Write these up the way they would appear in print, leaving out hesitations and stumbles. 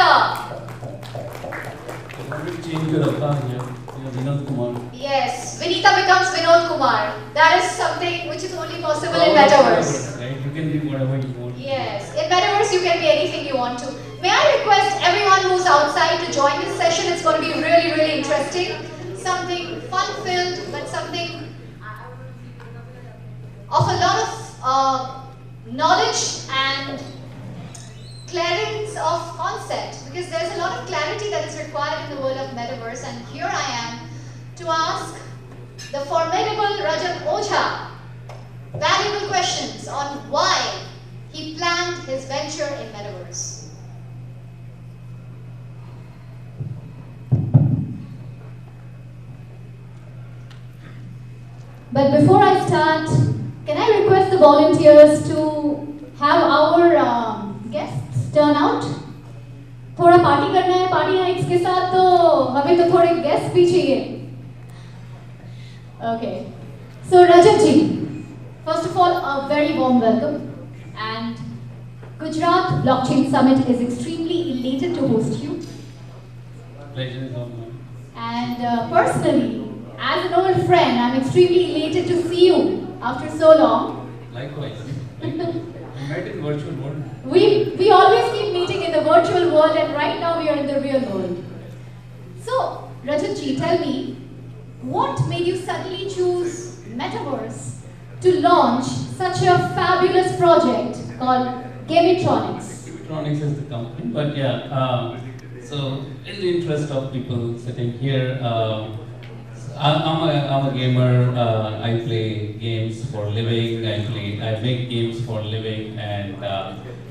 Vinita. Change your avatar here. Vinod Kumar. Yes, Vinita becomes Vinod Kumar. That is something which is only possible in Metaverse. Right? You can be whatever you want. Yes, in Metaverse you can be anything you want to. May I request everyone who's outside to join this session? It's going to be really, really interesting. Something fun-filled, but something of a lot of knowledge and clarity of concept, because there's a lot of clarity that is required in the world of Metaverse, and here I am to ask the formidable Rajat Ojha valuable questions on why he planned his venture in Metaverse. But before I start, can I request the volunteers to have our guests turn out? थोड़ा party करना है, party Heights के साथ तो हमें तो थोड़े guest भी चाहिए. Okay. So Rajat ji, first of all, a very warm welcome. And Gujarat Blockchain Summit is extremely elated to host you. Pleasure is all mine. And personally, as an old friend, I'm extremely elated to see you after so long. Likewise. We met in virtual world. We always keep meeting in the virtual world, and right now we are in the real world. So, Rajat ji, tell me, what made you suddenly choose Metaverse to launch such a fabulous project called Gametronics? Gametronics is the company, but yeah, so in the interest of people sitting here, I'm a gamer. I play games for living. I make games for living, and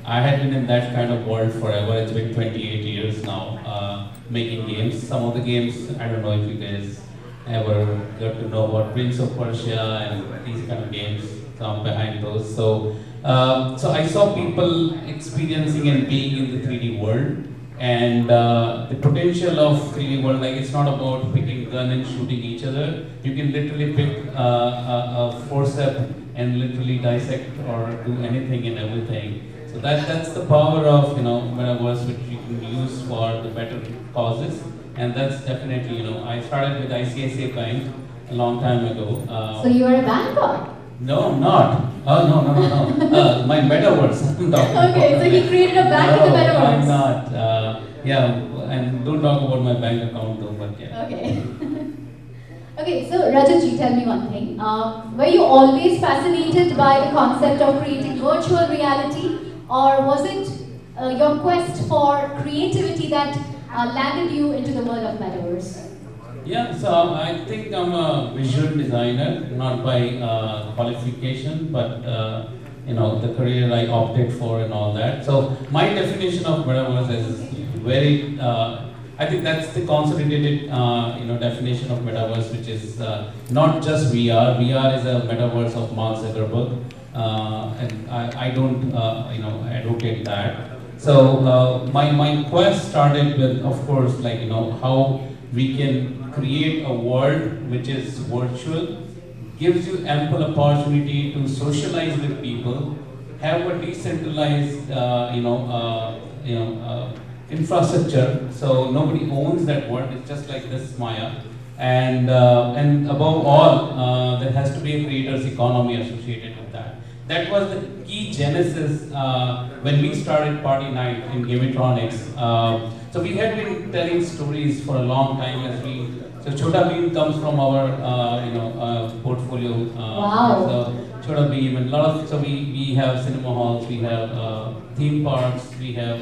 I had been in that kind of world forever. It's been 28 years now making games. Some of the games, I don't know if you guys ever got to know about Prince of Persia and these kind of games. So I'm behind those. So I saw people experiencing and being in the 3D world. And the potential of 3D world, like it's not about picking gun and shooting each other. You can literally pick a forceps and literally dissect or do anything and everything. So that's the power of Metaverse, which you can use for the better causes. And that's definitely I started with ICICI Bank a long time ago. So you are a banker? No, I'm not. Oh, no. My Metaverse. I'm talking okay, about so he created a bank in the Metaverse. I'm not. Yeah, and don't talk about my bank account though, but yeah. Okay. Okay, so Rajat ji, tell me one thing. Were you always fascinated by the concept of creating virtual reality, or was it your quest for creativity that landed you into the world of Metaverse? Yeah, so I think I'm a visual designer, not by qualification, but the career I opted for and all that. So my definition of Metaverse is very, I think that's the consolidated definition of Metaverse, which is not just VR. VR is a Metaverse of Mark Zuckerberg, and I don't advocate that. So my quest started with, of course, how we can create a world which is virtual, gives you ample opportunity to socialize with people, have a decentralized, infrastructure. So nobody owns that world. It's just like this Maya, and above all, there has to be a creator's economy associated with that. That was the key genesis when we started Party Night in Gametronics. So we had been telling stories for a long time so Chota Beam comes from our portfolio. Wow. So Chota Beam and so we have cinema halls, we have theme parks, we have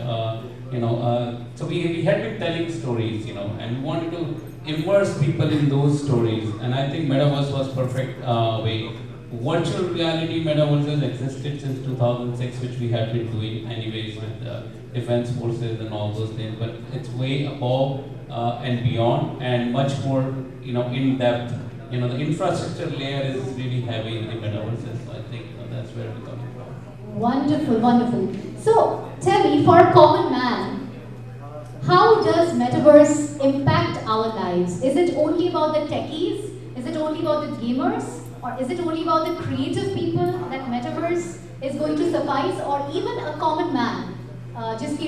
so we had been telling stories, and we wanted to immerse people in those stories, and I think Metaverse was perfect way. Virtual reality Metaverses existed since 2006, which we have been doing anyways with defense forces and all those things, but it's way above and beyond, and much more in depth. The infrastructure layer is really heavy in the Metaverses, so I think that's where we're coming from. Wonderful, wonderful. So tell me, for a common man, how does Metaverse impact our lives? Is it only about the techies? Is it only about the gamers? Or is it only about the creative people that Metaverse is going to suffice, or even a common man? जिसकी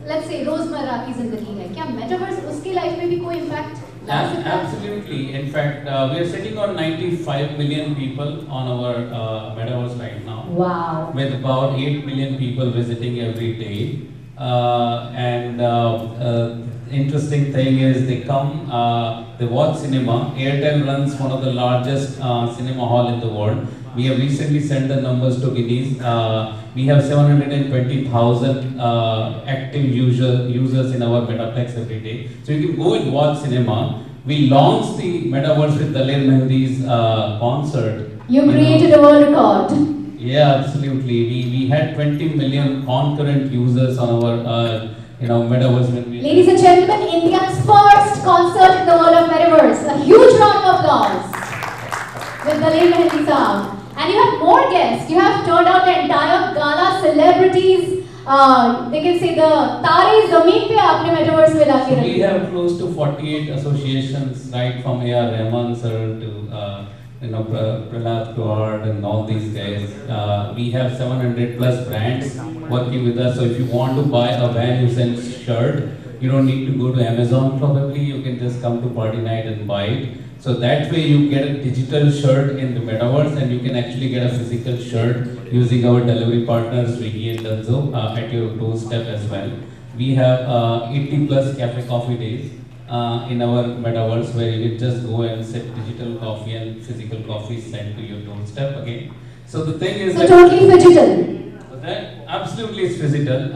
let's say रोजमर्रा की जिंदगी है, क्या metaverse उसकी life में भी कोई इम्पैक्ट ला सकता है? Absolutely. In fact, we are sitting on 95 million people on our metaverse right now. Wow. With about 8 million people visiting every day. Interesting thing is they come, they watch cinema. Airtel runs one of the largest cinema hall in the world. We have recently sent the numbers to Guinness. We have 720,000 active users in our Metaplex every day. So you can go and watch cinema. We launched the metaverse with Daler Mehendi's concert. You created a world record. Yeah, absolutely. We had 20 million concurrent users on our metaverse. Ladies and gentlemen, India's first concert in the world of metaverse. A huge round of applause with Daler Mehendi Saab. And you have more guests. You have turned out the entire gala, celebrities. They can say the Tare Zameen pe aapne metaverse mein laake rakhe. We have close to 48 associations, right from A.R. Rahman sir to Prahlad Kuhad and all these guys. We have 700 plus brands working with us. So if you want to buy a Van Heusen shirt, you don't need to go to Amazon probably. You can just come to Party Night and buy it. So that way you get a digital shirt in the metaverse and you can actually get a physical shirt using our delivery partners Swiggy and Dunzo at your doorstep as well. We have 80 plus cafe coffee days in our metaverse where you can just go and sip digital coffee and physical coffee sent to your doorstep again. So the thing is so totally digital. That absolutely is physical.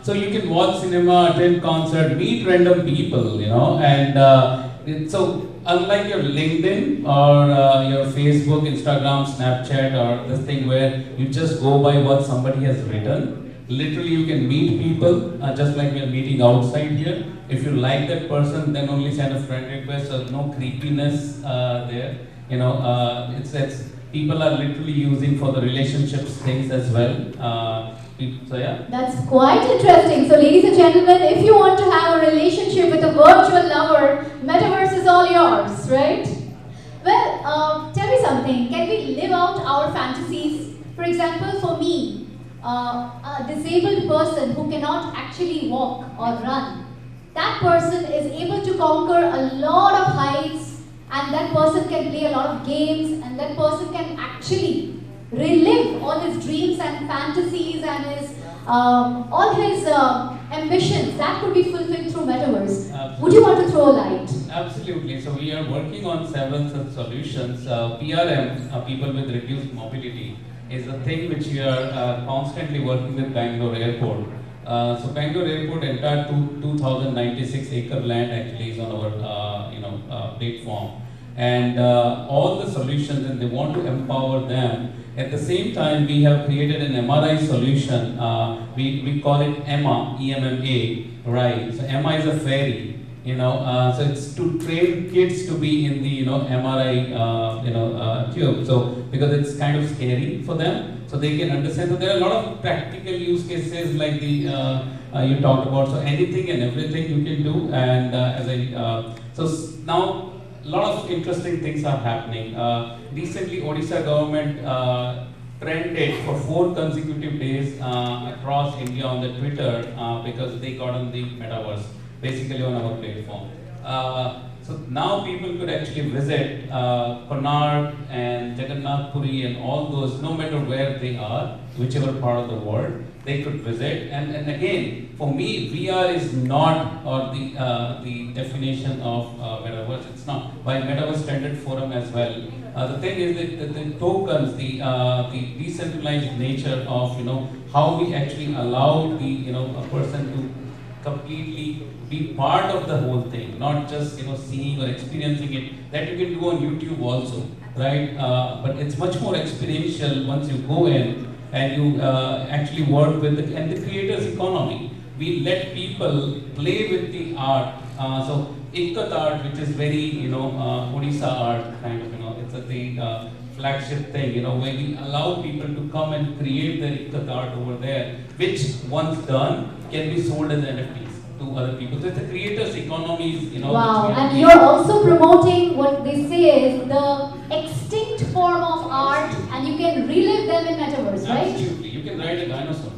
So you can watch cinema, attend concert, meet random people, and so unlike your LinkedIn or your Facebook, Instagram, Snapchat, or this thing where you just go by what somebody has written, literally you can meet people just like we are meeting outside here. If you like that person, then only send a friend request. So no creepiness there. It's people are literally using for the relationships things as well. So yeah. That's quite interesting. So ladies and gentlemen, if you want to have a relationship with a virtual lover, metaverse is all yours, right? Well, tell me something. Can we live out our fantasies? For example, for me, a disabled person who cannot actually walk or run, that person is able to conquer a lot of heights, and that person can play a lot of games, and that person can actually relive all his dreams and fantasies and his all his ambitions that could be fulfilled through metaverse. Absolutely. Would you want to throw a light? Absolutely. So we are working on several such solutions. PRM, people with reduced mobility, is a thing which we are constantly working with Bangalore Airport. So Bangalore Airport, entire 2,096 acre land actually is on our platform, and all the solutions, and they want to empower them. At the same time, we have created an MRI solution. We call it EMMA, E-M-M-A, right? So EMMA is a ferry, so it's to train kids to be in the MRI tube. So because it's kind of scary for them, so they can understand. So there are a lot of practical use cases like the you talked about. So anything and everything you can do, and now. A lot of interesting things are happening. Recently, Odisha government trended for 4 consecutive days across India on the Twitter because they got on the metaverse, basically on our platform. So now people could actually visit Konark and Jagannath Puri and all those, no matter where they are, whichever part of the world, they could visit. And again, for me, VR is not, or the definition of metaverse. It's not by Metaverse Standard Forum as well. The thing is that the tokens, the decentralized nature of how we actually allow a person to completely be part of the whole thing, not just seeing or experiencing it. That you can do on YouTube also, right? But it's much more experiential once you go in and you actually work with and the creators economy. We let people play with the art. So Ikkat art, which is very Odisha art kind of, it's the flagship thing, where we allow people to come and create their Ikkat art over there, which once done can be sold as NFTs to other people. So it's a creators economies, Wow, and you're also promoting what they say is the extinct form of art, and you can relive them in metaverse, right? Absolutely, you can ride a dinosaur.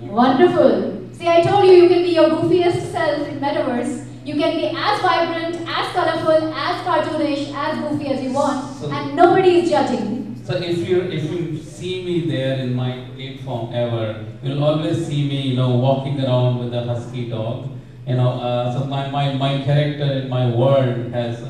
Wonderful. See, I told you, you can be your goofiest self in Metaverse. You can be as vibrant, as colorful, as cartoonish, as goofy as you want, and nobody is judging. So if you see me there in my platform ever, you'll always see me, walking around with a husky dog. So my character in my world has,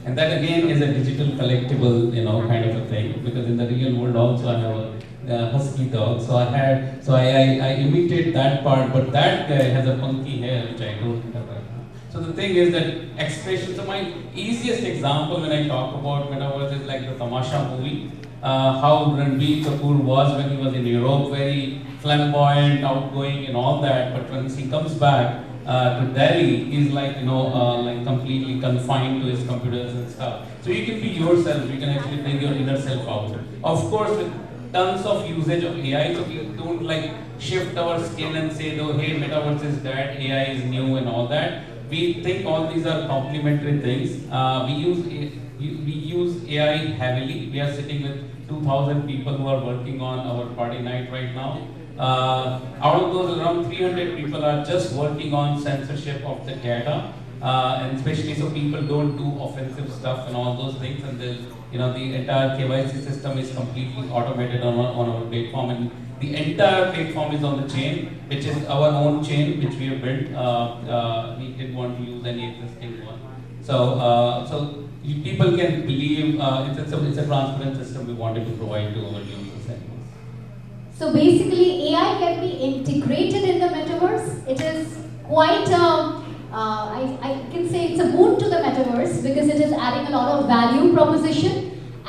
and that again is a digital collectible, kind of a thing, because in the real world also I have a husky dog. So I imitate that part, but that guy has a funky hair which I don't have right now. So the thing is that expression. So my easiest example when I talk about metaverse is like the Tamasha movie. How Ranbir Kapoor was when he was in Europe, very flamboyant, outgoing, and all that. But when he comes back to Delhi, he's like like completely confined to his computers and stuff. So you can be yourself. You can actually bring your inner self out. Of course, with tons of usage of AI, so we don't like shift our skin and say, "Oh, hey, metaverse is dead, AI is new," and all that. We think all these are complementary things. We use AI heavily. We are sitting with 2,000 people who are working on our party night right now. Out of those, around 300 people are just working on censorship of the data, and especially so people don't do offensive stuff and all those things. And the entire KYC system is completely automated on our platform, and the entire platform is on the chain, which is our own chain, which we have built. We didn't want to use any existing one. So people can believe it's a transparent system we wanted to provide to our users. So basically, AI can be integrated in the metaverse. It is quite I can say it's a boon to the metaverse because it is adding a lot of value proposition,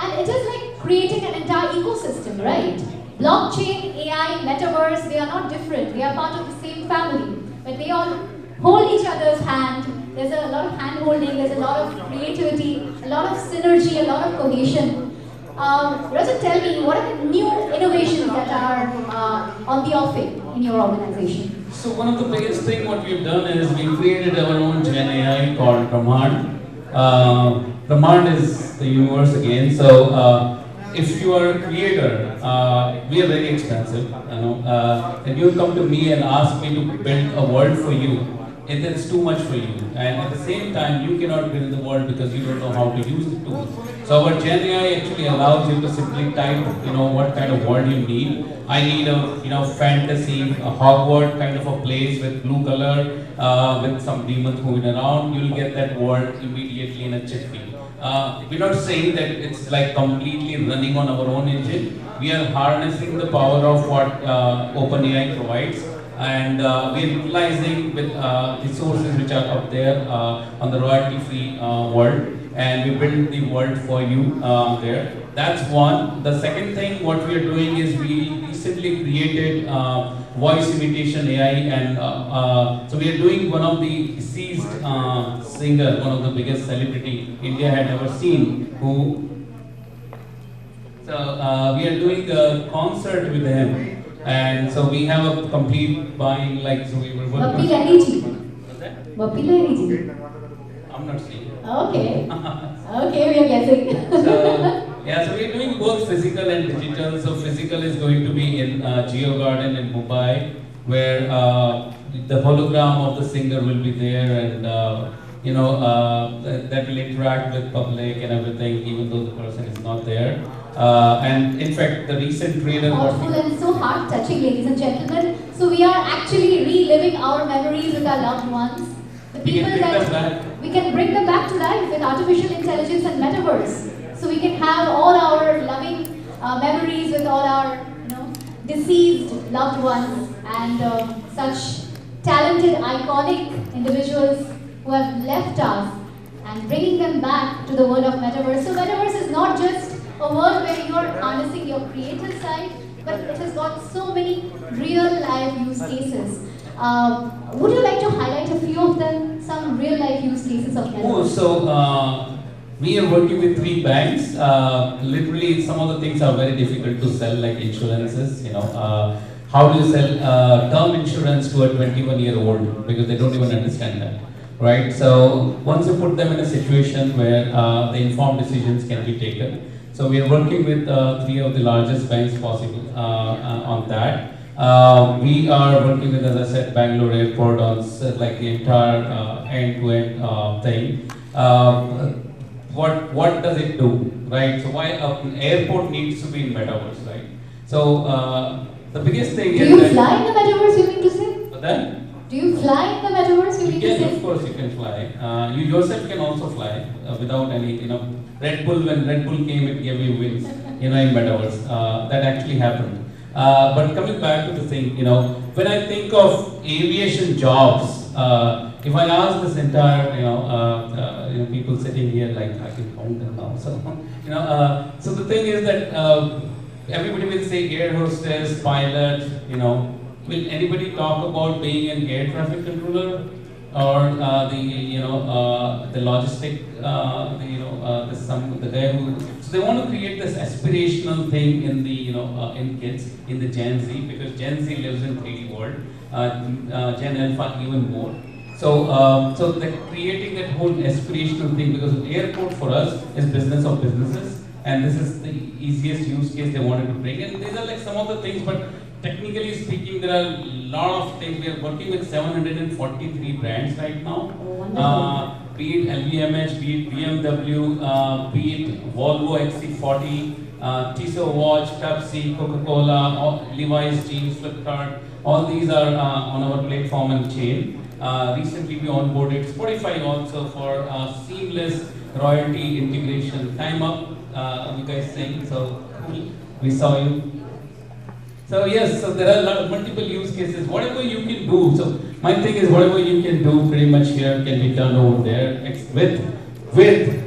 and it is like creating an entire ecosystem, right? Blockchain, AI, metaverse, they are not different. They are part of the same family, but they all hold each other's hand. There's a lot of hand-holding, there's a lot of creativity, a lot of synergy, a lot of cohesion. Rajat, tell me, what are the new innovations that are on the offing in your organization? So one of the biggest thing what we've done is we created our own Gen AI called Brahmand. Brahmand is the universe again. So if you are a creator, we are very expensive. And you come to me and ask me to build a world for you. It's too much for you, and at the same time you cannot build the world because you don't know how to use the tool. So our Gen AI actually allows you to simply type, what kind of world you need. I need a, fantasy, a Hogwarts kind of a place with blue color, with some demons moving around. You'll get that world immediately in a jiffy. We're not saying that it's like completely running on our own engine. We are harnessing the power of what OpenAI provides. And we're utilizing with resources which are up there on the royalty-free world, and we build the world for you there. That's one. The second thing, what we are doing is we recently created voice imitation AI, and so we are doing one of the deceased singer, one of the biggest celebrity India had ever seen. So we are doing a concert with him. And so we have a complete buying, so we were working. What's that? I'm not saying. Okay. Okay, we are guessing. So we're doing both physical and digital. So physical is going to be in Geo Garden in Mumbai, where the hologram of the singer will be there, and that will interact with public and everything, even though the person is not there. And in fact, the recent trailer. Thoughtful and so heart-touching, ladies and gentlemen. So we are actually reliving our memories with our loved ones. The people that we can bring them back to life with artificial intelligence and metaverse. So we can have all our loving memories with all our deceased loved ones and such talented, iconic individuals who have left us, and bringing them back to the world of metaverse. So metaverse is not just a world where you are harnessing your creative side, but it has got so many real life use cases. Would you like to highlight a few of them, some real life use cases of metaverse? So we are working with 3 banks. Literally, some of the things are very difficult to sell, like insurances. How do you sell term insurance to a 21-year-old, because they don't even understand that, right? So once you put them in a situation where the informed decisions can be taken. So we are working with 3 of the largest banks possible on that. We are working with, as I said, Bangalore Airport on like the entire end-to-end thing. What does it do, right? So why an airport needs to be in metaverse, right? So the biggest thing Do is you that. fly in the metaverse, you mean to say? But then. Do you fly in the metaverse, you mean to Yes, say? of course you can fly. You yourself can also fly without any, Red Bull, when Red Bull came, it gave you wings, in metaverse. That actually happened. But coming back to the thing, when I think of aviation jobs, if I ask this entire, people sitting here, like I can count them now. So, so the thing is that everybody will say air hostess, pilot, Will anybody talk about being an air traffic controller or the logistic, the guy who? So they want to create this aspirational thing in the in kids, in the Gen Z, because Gen Z lives in 3D world, Gen Alpha even more. So they're creating that whole aspirational thing, because airport for us is business of businesses, and this is the easiest use case they wanted to bring. And these are like some of the things, but technically speaking, there are a lot of things. We are working with 743 brands right now. Be it LVMH, be it BMW, be it Volvo XC40, Tissot Watch, Pepsi, Coca-Cola, Levi's Jeans, Flipkart. All these are on our platform and chain. Recently, we onboarded Spotify also for seamless royalty integration. Time up, you guys saying, so cool. We saw you. So yes, so there are multiple use cases. Whatever you can do. So my thing is, whatever you can do, pretty much here can be done over there. With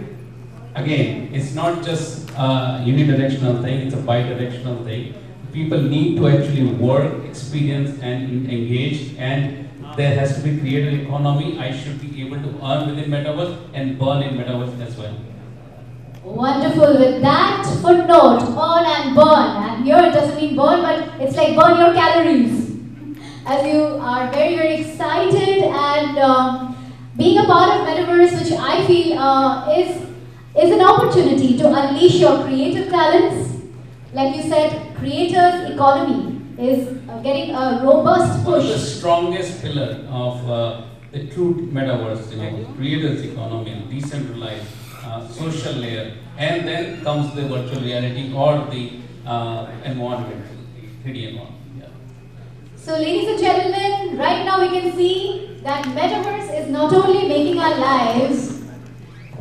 again, it's not just unidirectional thing. It's a bi-directional thing. People need to actually work, experience, and engage. And there has to be creative economy. I should be able to earn within metaverse and burn in metaverse as well. Wonderful. With that footnote, earn and burn. And here it doesn't mean burn, but it's like burn your calories. As you are very, very excited and being a part of Metaverse, which I feel is an opportunity to unleash your creative talents. Like you said, creators economy is getting a robust push. The strongest pillar of the true Metaverse, creators economy, decentralized. Social layer, and then comes the virtual reality or the environment, 3D environment. Yeah. So, ladies and gentlemen, right now we can see that Metaverse is not only making our lives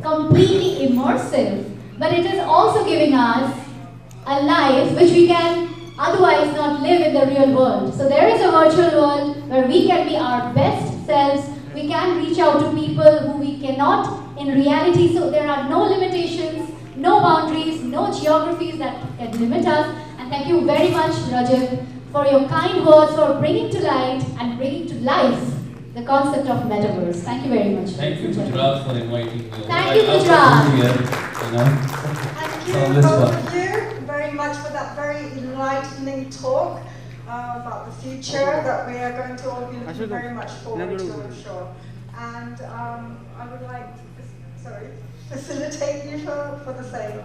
completely immersive, but it is also giving us a life which we can otherwise not live in the real world. So, there is a virtual world where we can be our best selves. We can reach out to people who we cannot in reality, so there are no limitations, no boundaries, no geographies that can limit us. And thank you very much, Rajat, for your kind words, for bringing to light and bringing to life the concept of Metaverse. Thank you very much. Thank you, Gujarat, for inviting me. Thank you, Gujarat. Thank you, both of you, very much for that very enlightening talk about the future that we are going to all be looking very much forward to, I'm sure. And I would like to facilitate you for the same.